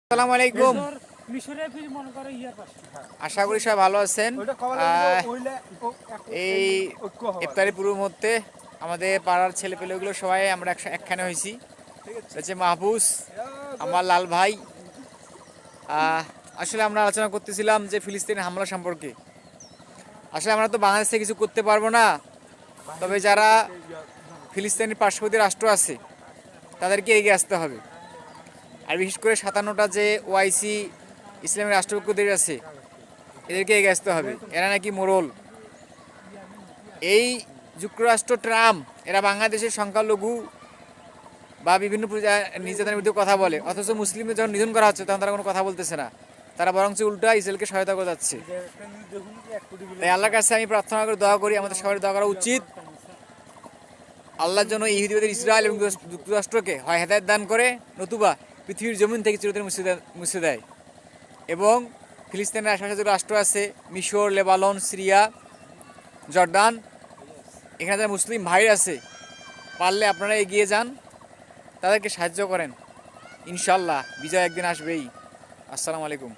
আসসালামু আলাইকুম। আশা করি সবাই ভালো আছেন। এই ইফতারি পূর্ব মুহূর্তে আমাদের পাড়ার ছেলেপেলেগুলো সবাই আমরা একখানে হয়েছি। হচ্ছে মাহবুস, আমার লাল ভাই। আসলে আমরা আলোচনা করতেছিলাম যে ফিলিস্তিনের হামলা সম্পর্কে। আসলে আমরা তো বাংলাদেশে কিছু করতে পারবো না, তবে যারা ফিলিস্তিনের পার্শ্ববর্তী রাষ্ট্র আছে তাদেরকে এগিয়ে আসতে হবে। আর বিশেষ করে 57টা যে ওআইসি ইসলামী রাষ্ট্রপতিদের আছে এদেরকে এগিয়ে আসতে হবে। এরা নাকি মোড়ল। এই যুক্তরাষ্ট্র, ট্রাম্প এরা বাংলাদেশের সংখ্যালঘু বা বিভিন্ন নির্যাতনের বিরুদ্ধে কথা বলে, অথচ মুসলিমদের যখন নিধন করা হচ্ছে তখন তারা কোনো কথা বলতেছে না। তারা বরঞ্চ উল্টা ইসরায়েলকে সহায়তা করে যাচ্ছে। তাই আল্লাহর কাছে আমি প্রার্থনা করে দোয়া করি, আমাদের সবাই দোয়া করা উচিত আল্লাহর জন্য ইহুদিবাদের ইসরায়েল এবং যুক্তরাষ্ট্রকে হয় হেদায়েত দান করে, নতুবা পৃথিবীর জমিন থেকে চিরতরে মুছে দেয়। এবং ফিলিস্তিনের আশেপাশে যে রাষ্ট্র আছে, মিশর, লেবানন, সিরিয়া, জর্ডান, এখানে যারা মুসলিম ভাই আছে, পারলে আপনারা এগিয়ে যান, তাদেরকে সাহায্য করেন। ইনশাল্লাহ বিজয় একদিন আসবেই। আসসালামু আলাইকুম।